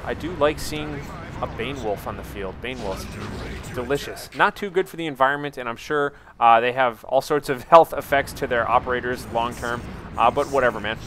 I do like seeing a Bane Wolf on the field. Bane Wolf's delicious. Not too good for the environment, and I'm sure they have all sorts of health effects to their operators long term, but whatever, man.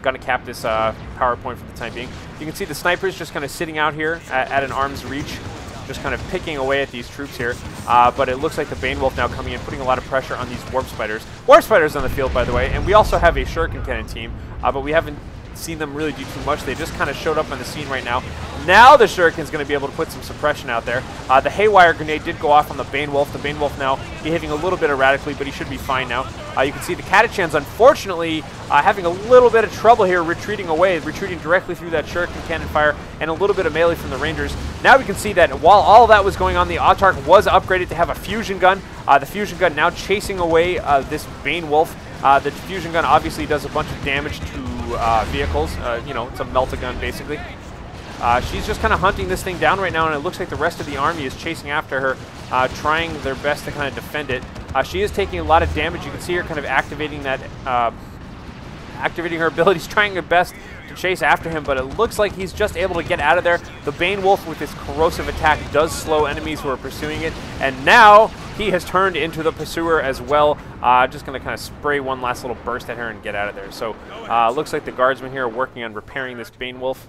Gonna cap this power point for the time being. You can see the snipers just kind of sitting out here at an arm's reach, just kind of picking away at these troops here. But it looks like the Bane Wolf now coming in, putting a lot of pressure on these Warp Spiders. Warp Spiders on the field, by the way, and we also have a Shuriken Cannon team, but we haven't seen them really do too much. They just kind of showed up on the scene right now. Now the Shuriken's going to be able to put some suppression out there. The Haywire Grenade did go off on the Bane Wolf. The Bane Wolf now behaving a little bit erratically, but he should be fine now. You can see the Catachans, unfortunately, having a little bit of trouble here retreating away, retreating directly through that Shuriken Cannon fire, and a little bit of melee from the Rangers. Now we can see that while all that was going on, the Autarch was upgraded to have a fusion gun. The fusion gun now chasing away this Bane Wolf. The fusion gun obviously does a bunch of damage to vehicles. You know, it's a melt-a-gun basically. She's just kind of hunting this thing down right now, and it looks like the rest of the army is chasing after her, trying their best to kind of defend it. She is taking a lot of damage. You can see her kind of activating that, activating her abilities, trying her best to chase after him, but it looks like he's just able to get out of there. The Bane Wolf with his corrosive attack does slow enemies who are pursuing it, and now he has turned into the pursuer as well. Just going to kind of spray one last little burst at her and get out of there. So looks like the guardsmen here are working on repairing this Bane Wolf,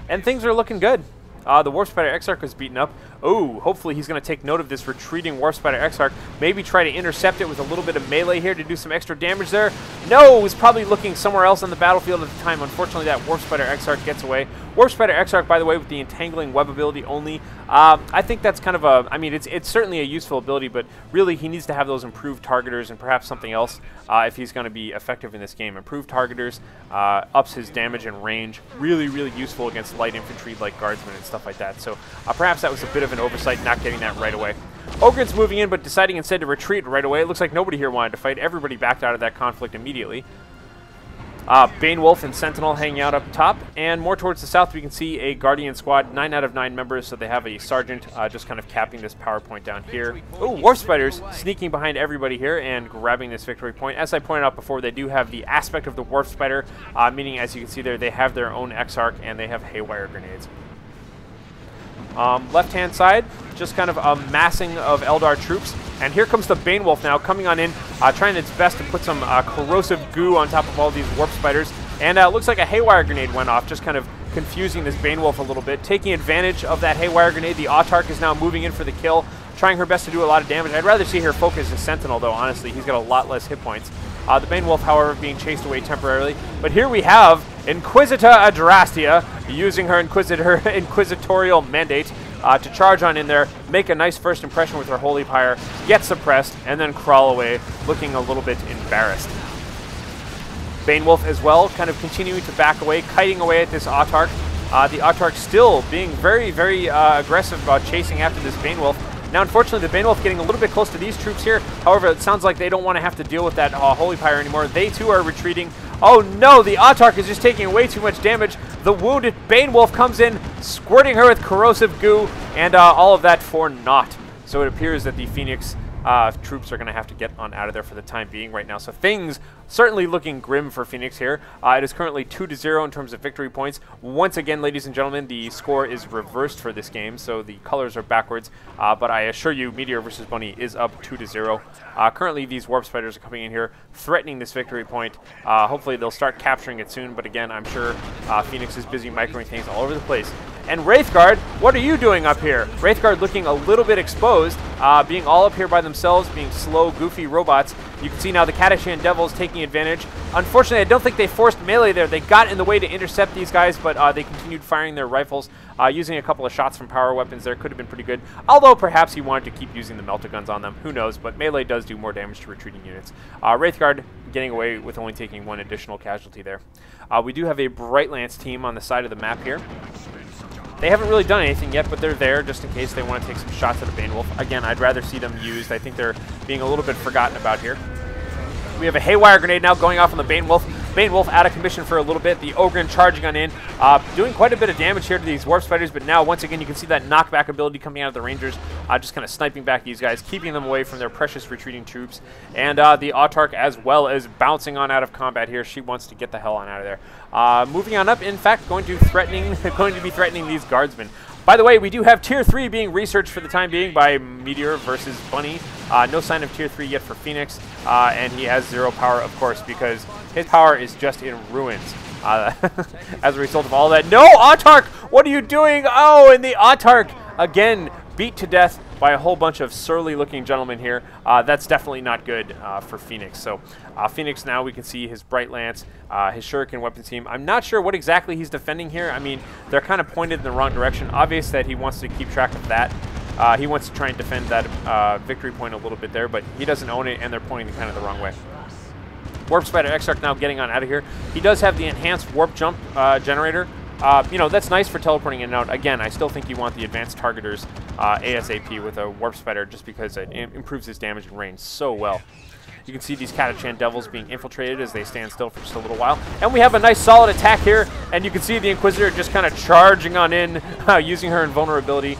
and things are looking good. The Warp Spider Exarch was beaten up. Oh, hopefully he's going to take note of this retreating Warp Spider Exarch. Maybe try to intercept it with a little bit of melee here to do some extra damage there. No, it was probably looking somewhere else on the battlefield at the time. Unfortunately, that Warp Spider Exarch gets away. Warp Spider Exarch, by the way, with the entangling web ability only. I think that's kind of a, I mean, it's certainly a useful ability, but really he needs to have those improved targeters and perhaps something else if he's going to be effective in this game. Improved targeters, ups his damage and range. Really, really useful against light infantry like guardsmen and stuff like that. So perhaps that was a bit of an oversight not getting that right away. Ogren's moving in, but deciding instead to retreat right away. It looks like nobody here wanted to fight. Everybody backed out of that conflict immediately. Bane Wolf and Sentinel hanging out up top, and more towards the south we can see a Guardian squad, 9 out of 9 members, so they have a Sergeant just kind of capping this power point down here. Oh, Warp Spiders sneaking behind everybody here and grabbing this victory point. As I pointed out before, they do have the aspect of the Warp Spider, meaning as you can see there, they have their own Exarch and they have Haywire Grenades. Left-hand side, just kind of a massing of Eldar troops. And here comes the Bane Wolf now, coming on in, trying its best to put some corrosive goo on top of all these Warp Spiders. And it looks like a Haywire Grenade went off, just kind of confusing this Bane Wolf a little bit. Taking advantage of that Haywire Grenade, the Autarch is now moving in for the kill, trying her best to do a lot of damage. I'd rather see her focus as Sentinel, though, honestly. He's got a lot less hit points. The Bane Wolf, however, being chased away temporarily. But here we have Inquisitor Adrastia using her inquisitorial mandate to charge on in there, make a nice first impression with her Holy Pyre, get suppressed, and then crawl away, looking a little bit embarrassed. Bane Wolf as well, kind of continuing to back away, kiting away at this Autarch. The Autarch still being very, very aggressive about chasing after this Bane Wolf. Now, unfortunately, the Bane Wolf getting a little bit close to these troops here. However, it sounds like they don't want to have to deal with that Holy Pyre anymore. They, too, are retreating. Oh, no, the Autarch is just taking way too much damage. The wounded Bane Wolf comes in, squirting her with corrosive goo, and all of that for naught. So it appears that the Phoenix troops are going to have to get on out of there for the time being right now. So things certainly looking grim for Phoenix here. It is currently 2-0 in terms of victory points. Once again, ladies and gentlemen, the score is reversed for this game, so the colors are backwards. But I assure you, MeteorvsBunny is up 2-0. Currently, these Warp Spiders are coming in here, threatening this victory point. Hopefully, they'll start capturing it soon. But again, I'm sure Phoenix is busy microing things all over the place. And Wraithguard, what are you doing up here? Wraithguard looking a little bit exposed, being all up here by themselves, being slow, goofy robots. You can see now the Catachan Devils taking advantage. Unfortunately, I don't think they forced melee there. They got in the way to intercept these guys, but they continued firing their rifles, using a couple of shots from power weapons there. Could have been pretty good. Although perhaps he wanted to keep using the melta-guns on them. Who knows? But melee does do more damage to retreating units. Wraithguard getting away with only taking one additional casualty there. We do have a Bright Lance team on the side of the map here. They haven't really done anything yet, but they're there just in case they want to take some shots at a Bane Wolf. Again, I'd rather see them used. I think they're being a little bit forgotten about here. We have a Haywire Grenade now going off on the Bane Wolf. Bane Wolf out of commission for a little bit. The Ogren charging on in, doing quite a bit of damage here to these Warp Spiders, but now once again you can see that knockback ability coming out of the Rangers, just kind of sniping back these guys, keeping them away from their precious retreating troops. And the Autarch as well as bouncing on out of combat here. She wants to get the hell on out of there. Moving on up, in fact, going to be threatening these Guardsmen. By the way, we do have Tier 3 being researched for the time being by MeteorvsBunny. No sign of Tier 3 yet for Phoenix, and he has 0 power, of course, because his power is just in ruins. As a result of all that. No, Autarch! What are you doing? Oh, and the Autarch, again, beat to death by a whole bunch of surly-looking gentlemen here. That's definitely not good for Phoenix. So Phoenix now, we can see his Bright Lance, his Shuriken weapon team. I'm not sure what exactly he's defending here. I mean, they're kind of pointed in the wrong direction. Obvious that he wants to keep track of that. He wants to try and defend that victory point a little bit there, but he doesn't own it, and they're pointing kind of the wrong way. Warp Spider Exarch now getting on out of here. He does have the enhanced warp jump generator. You know, that's nice for teleporting in and out. Again, I still think you want the advanced targeters ASAP with a Warp Spider just because it improves his damage and range so well. You can see these Catachan Devils being infiltrated as they stand still for just a little while. And we have a nice solid attack here, and you can see the Inquisitor just kind of charging on in, using her invulnerability,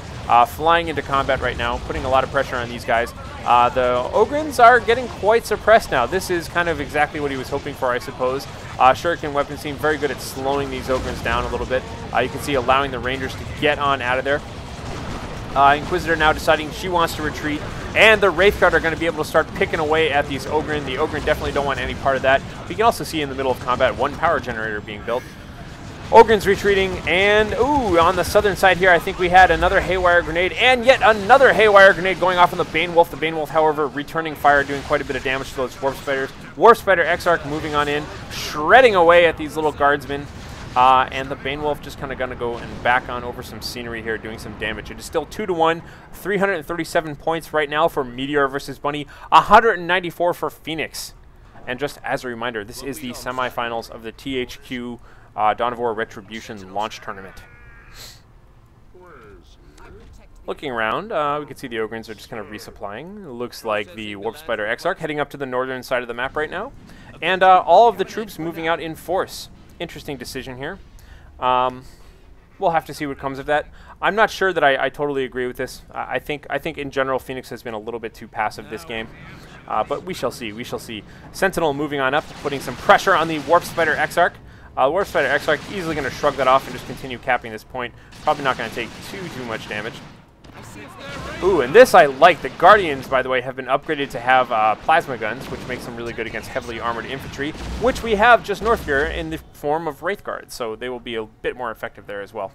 flying into combat right now, putting a lot of pressure on these guys. The Ogrins are getting quite suppressed now. This is kind of exactly what he was hoping for, I suppose. Shuriken weapons seem very good at slowing these Ogrins down a little bit. You can see allowing the Rangers to get on out of there. Inquisitor now deciding she wants to retreat, and the Wraithguard are going to be able to start picking away at these Ogren. The Ogren definitely don't want any part of that. We can also see in the middle of combat 1 power generator being built. Ogren's retreating, and ooh, on the southern side here, I think we had another Haywire Grenade, and yet another Haywire Grenade going off on the Bane Wolf. The Bane Wolf, however, returning fire, doing quite a bit of damage to those Warp Spiders. Warp Spider Exarch moving on in, shredding away at these little Guardsmen. And the Bane Wolf just kind of going to go and back on over some scenery here, doing some damage. It is still 2-1, 337 points right now for MeteorvsBunny, 194 for Phoenix. And just as a reminder, this is the semifinals of the THQ Dawn of War Retribution launch tournament. Looking around, we can see the Ogrins are just kind of resupplying. It looks like the Warp Spider Exarch heading up to the northern side of the map right now. And all of the troops moving out in force. Interesting decision here. We'll have to see what comes of that. I'm not sure that I totally agree with this. I think in general Phoenix has been a little bit too passive this game. But we shall see. We shall see. Sentinel moving on up, putting some pressure on the Warp Spider Exarch. Warp Spider Exarch easily going to shrug that off and just continue capping this point. Probably not going to take too much damage. Ooh, and this I like. The Guardians, by the way, have been upgraded to have plasma guns, which makes them really good against heavily armored infantry, which we have just north here in the form of Wraith Guards, so they will be a bit more effective there as well.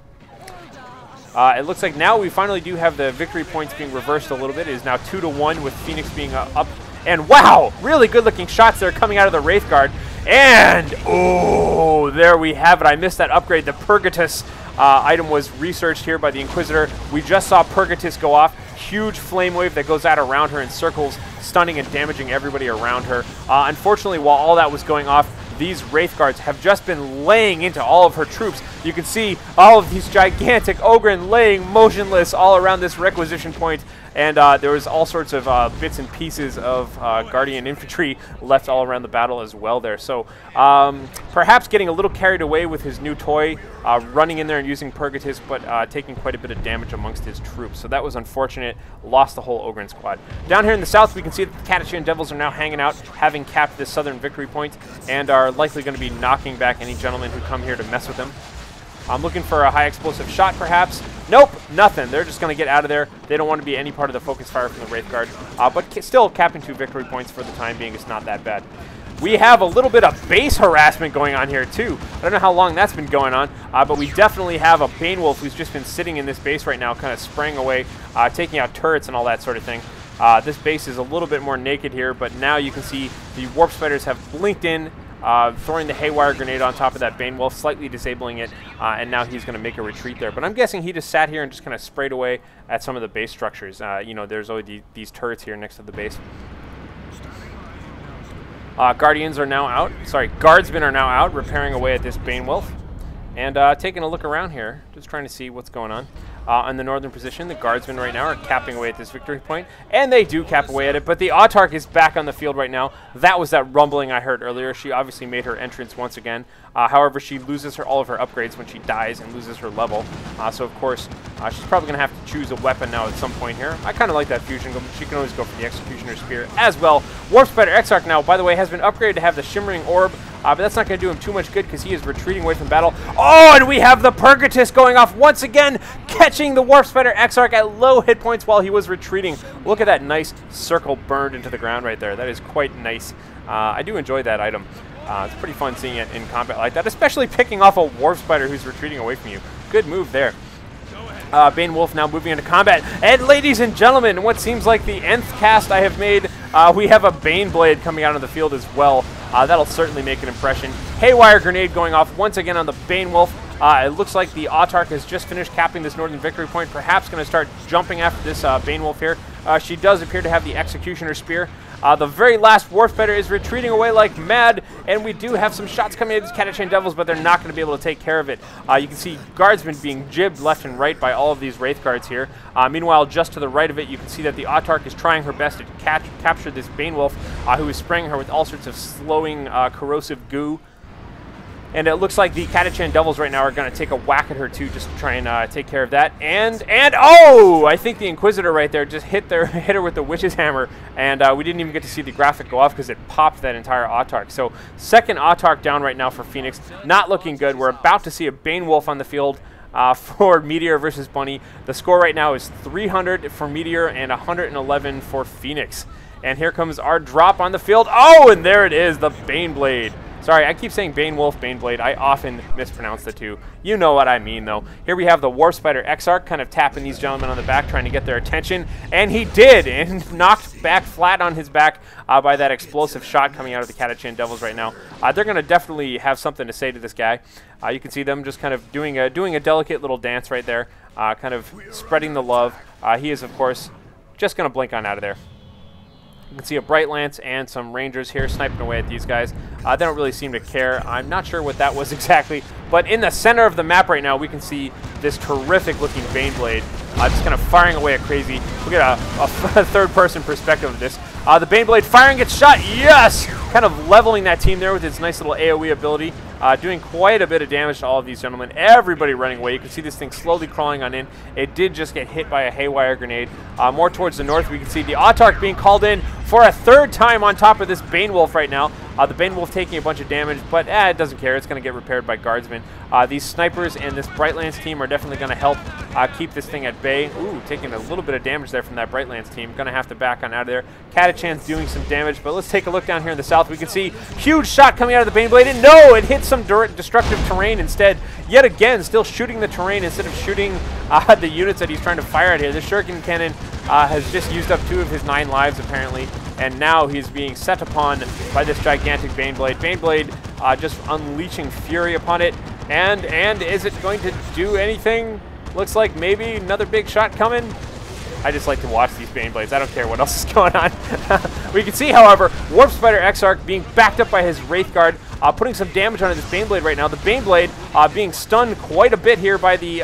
It looks like now we finally do have the victory points being reversed a little bit. It is now 2-1 with Phoenix being up. And wow, really good-looking shots there coming out of the Wraith Guard. And, oh, there we have it. I missed that upgrade. The Purgatus item was researched here by the Inquisitor. We just saw Purgatus go off. Huge flame wave that goes out around her in circles, stunning and damaging everybody around her. Unfortunately, while all that was going off, these Wraith Guards have just been laying into all of her troops. You can see all of these gigantic Ogren laying motionless all around this requisition point. And there was all sorts of bits and pieces of Guardian infantry left all around the battle as well there. So perhaps getting a little carried away with his new toy, running in there and using Purgatus, but taking quite a bit of damage amongst his troops. So that was unfortunate. Lost the whole Ogren squad. Down here in the south, we can see that the Catachan Devils are now hanging out, having capped this southern victory point, and are likely going to be knocking back any gentlemen who come here to mess with them. I'm looking for a high explosive shot, perhaps. Nope, nothing. They're just going to get out of there. They don't want to be any part of the focus fire from the Wraith Guard. But still, capping 2 victory points for the time being is not that bad. We have a little bit of base harassment going on here, too. I don't know how long that's been going on, but we definitely have a Bane Wolf who's just been sitting in this base right now, kind of spraying away, taking out turrets and all that sort of thing. This base is a little bit more naked here, but now you can see the Warp Spiders have blinked in, throwing the Haywire Grenade on top of that Bane Wolf, slightly disabling it, and now he's going to make a retreat there. But I'm guessing he just sat here and just kind of sprayed away at some of the base structures. You know, there's always these turrets here next to the base. Guardians are now out. Sorry, Guardsmen are now out, repairing away at this Bane Wolf. And taking a look around here, just trying to see what's going on. on the northern position. The guardsmen right now are capping away at this victory point, and they do cap away at it, but the Autarch is back on the field right now. That was that rumbling I heard earlier. She obviously made her entrance once again. However, she loses all of her upgrades when she dies and loses her level. So, of course, she's probably going to have to choose a weapon now at some point here. I kind of like that fusion. She can always go for the Executioner Spear as well. Warp Spider Exarch now, by the way, has been upgraded to have the Shimmering Orb. But that's not going to do him too much good because he is retreating away from battle. Oh, and we have the Purgatus going off once again, catching the Warp Spider Exarch at low hit points while he was retreating. Look at that nice circle burned into the ground right there. That is quite nice. I do enjoy that item. It's pretty fun seeing it in combat like that, especially picking off a Warp Spider who's retreating away from you. Good move there. Bane Wolf now moving into combat. And ladies and gentlemen, what seems like the nth cast I have made, we have a Bane Blade coming out on the field as well. That'll certainly make an impression. Haywire Grenade going off once again on the Bane Wolf. It looks like the Autarch has just finished capping this northern victory point, perhaps going to start jumping after this Bane Wolf here. She does appear to have the Executioner Spear. The very last Warp Spider is retreating away like mad, and we do have some shots coming at these Catachan Devils, but they're not going to be able to take care of it. You can see Guardsmen being jibbed left and right by all of these Wraith Guards here. Meanwhile, just to the right of it, you can see that the Autarch is trying her best to capture this Bane Wolf, who is spraying her with all sorts of slowing corrosive goo. And it looks like the Catachan Devils right now are going to take a whack at her too, just to try and take care of that. And oh, I think the Inquisitor right there just hit her with the Witch's Hammer, and we didn't even get to see the graphic go off because it popped that entire Autarch. So second Autarch down right now for Phoenix, not looking good. We're about to see a Bane Wolf on the field for Meteor versus Bunny. The score right now is 300 for Meteor and 111 for Phoenix. And here comes our drop on the field. Oh, and there it is, the Bane Blade. Sorry, I keep saying Bane Wolf, Bane Blade. I often mispronounce the two. You know what I mean, though. Here we have the Warp Spider Exarch kind of tapping these gentlemen on the back, trying to get their attention. And he did, and knocked back flat on his back by that explosive shot coming out of the Catachan Devils right now. They're going to definitely have something to say to this guy. You can see them just kind of doing a delicate little dance right there, kind of spreading the love. He is, of course, just going to blink on out of there. You can see a Bright Lance and some Rangers here sniping away at these guys. They don't really seem to care. I'm not sure what that was exactly, but in the center of the map right now, we can see this terrific-looking Bane Blade just kind of firing away at crazy. Look at a third-person perspective of this. The Bane Blade firing, gets shot. Yes! Kind of leveling that team there with its nice little AoE ability. Doing quite a bit of damage to all of these gentlemen. Everybody running away. You can see this thing slowly crawling on in. It did just get hit by a Haywire Grenade. More towards the north, we can see the Autarch being called in for a third time on top of this Bane Wolf right now. The Bane Wolf taking a bunch of damage, but it doesn't care. It's going to get repaired by Guardsmen. These snipers and this Bright Lance team are definitely going to help keep this thing at bay. Ooh, taking a little bit of damage there from that Bright Lance team. Going to have to back on out of there. Catachan's doing some damage, but let's take a look down here in the south. We can see huge shot coming out of the Bane Blade, and no, it hit some destructive terrain instead. Yet again, still shooting the terrain instead of shooting the units that he's trying to fire at here. The Shuriken Cannon has just used up 2 of his 9 lives, apparently, and now he's being set upon by this gigantic Bane Blade. Bane Blade just unleashing fury upon it, and is it going to do anything? Looks like maybe another big shot coming. I just like to watch these Bane Blades. I don't care what else is going on. We can see, however, Warp Spider Exarch being backed up by his Wraith Guard, putting some damage onto this Bane Blade right now. The Bane Blade being stunned quite a bit here by the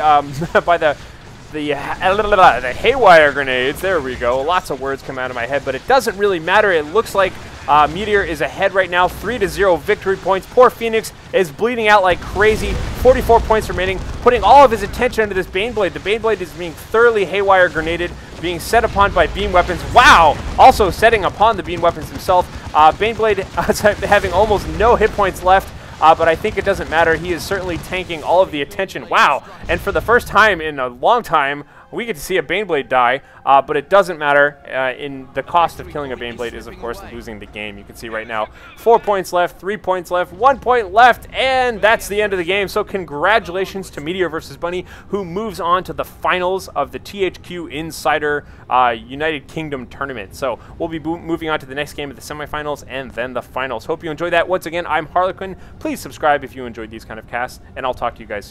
the Haywire Grenades. There we go. Lots of words come out of my head, but it doesn't really matter. It looks like Meteor is ahead right now, 3-0 victory points. Poor Phoenix is bleeding out like crazy. 44 points remaining, putting all of his attention into this Bane Blade. The Bane Blade is being thoroughly Haywire Grenaded, being set upon by beam weapons. Wow! Also setting upon the beam weapons himself. Bane Blade having almost no hit points left. But I think it doesn't matter. He is certainly tanking all of the attention. Wow! And for the first time in a long time, we get to see a Bane Blade die, but it doesn't matter. In the cost of killing a Bane Blade is, of course, losing the game. You can see right now, 4 points left, 3 points left, 1 point left, and that's the end of the game. So congratulations to Meteor versus Bunny, who moves on to the finals of the THQ Insider United Kingdom tournament. So we'll be moving on to the next game of the semifinals and then the finals. Hope you enjoyed that. Once again, I'm Harlequin. Please subscribe if you enjoyed these kind of casts, and I'll talk to you guys soon.